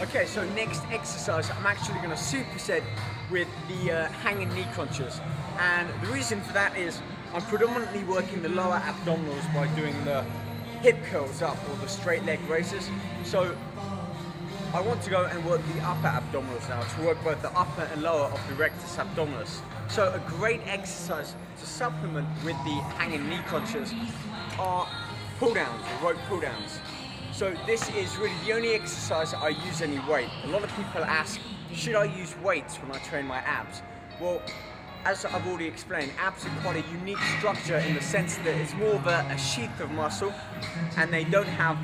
Okay, so next exercise, I'm actually going to superset with the hanging knee crunches. And the reason for that is I'm predominantly working the lower abdominals by doing the hip curls up or the straight leg raises. So I want to go and work the upper abdominals now, to work both the upper and lower of the rectus abdominis. So a great exercise to supplement with the hanging knee crunches are pull downs, or rope pull downs. So this is really the only exercise I use any weight. A lot of people ask, should I use weights when I train my abs? Well, as I've already explained, abs are quite a unique structure in the sense that it's more of a sheath of muscle, and they don't have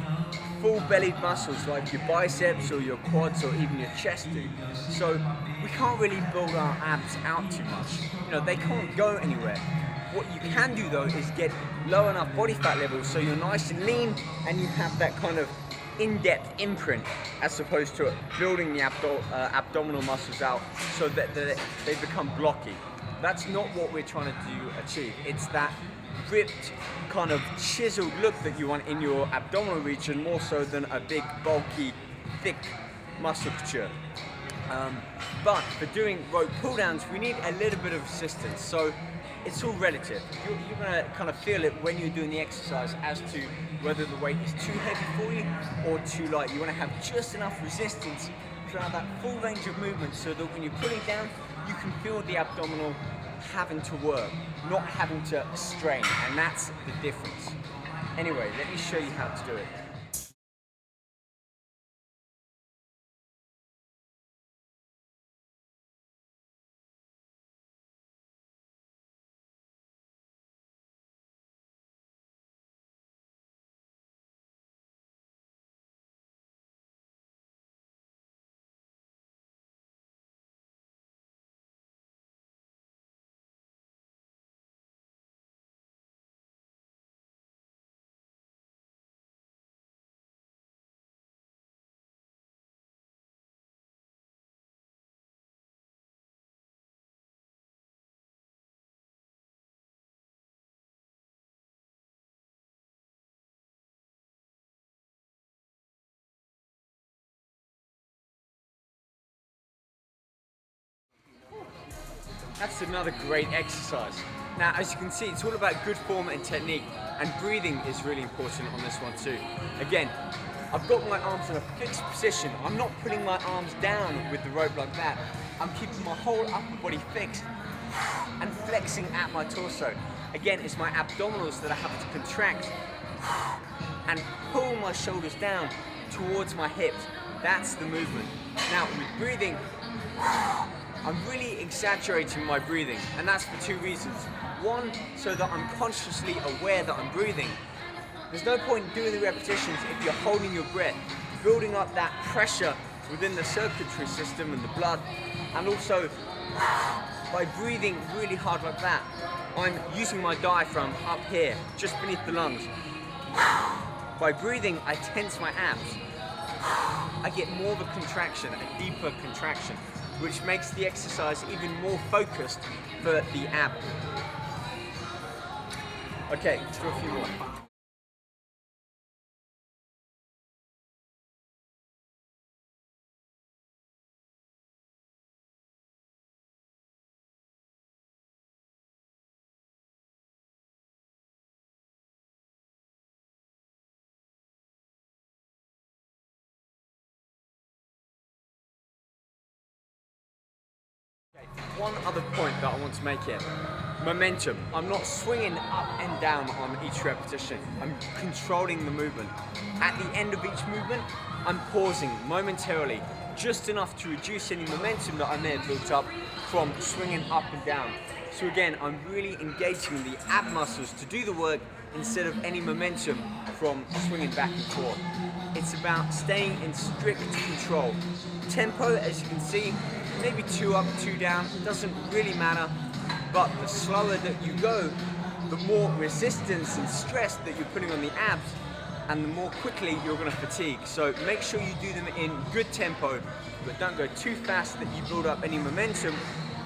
full-bellied muscles like your biceps or your quads or even your chest do. So we can't really build our abs out too much. You know, they can't go anywhere. What you can do though is get low enough body fat levels so you're nice and lean and you have that kind of in-depth imprint, as opposed to building the abdominal muscles out so that they become blocky. That's not what we're trying to achieve. It's that ripped, kind of chiseled look that you want in your abdominal region, more so than a big, bulky, thick musculature. But for doing rope pull downs, we need a little bit of resistance. So it's all relative. You're going to kind of feel it when you're doing the exercise as to whether the weight is too heavy for you or too light. You want to have just enough resistance throughout that full range of movement so that when you're pulling down, you can feel the abdominal having to work, not having to strain, and that's the difference. Anyway, let me show you how to do it. That's another great exercise. Now, as you can see, it's all about good form and technique, and breathing is really important on this one too. Again, I've got my arms in a fixed position. I'm not putting my arms down with the rope like that. I'm keeping my whole upper body fixed and flexing at my torso. Again, it's my abdominals that I have to contract and pull my shoulders down towards my hips. That's the movement. Now, with breathing, I'm really exaggerating my breathing, and that's for two reasons. One, so that I'm consciously aware that I'm breathing. There's no point doing the repetitions if you're holding your breath, building up that pressure within the circulatory system and the blood, and also by breathing really hard like that, I'm using my diaphragm up here, just beneath the lungs. By breathing, I tense my abs. I get more of a contraction, a deeper contraction, which makes the exercise even more focused for the ab. Okay, let's do a few more. One other point that I want to make here, momentum. I'm not swinging up and down on each repetition. I'm controlling the movement. At the end of each movement, I'm pausing momentarily, just enough to reduce any momentum that I may have built up from swinging up and down. So again, I'm really engaging the ab muscles to do the work instead of any momentum from swinging back and forth. It's about staying in strict control. Tempo, as you can see, maybe 2 up, 2 down, doesn't really matter, but the slower that you go, the more resistance and stress that you're putting on the abs, and the more quickly you're going to fatigue. So make sure you do them in good tempo, but don't go too fast that you build up any momentum,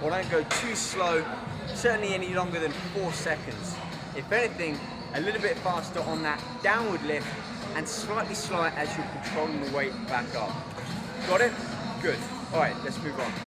or don't go too slow, certainly any longer than 4 seconds. If anything, a little bit faster on that downward lift, and slightly slower as you're controlling the weight back up. Got it? Good. All right, let's move on.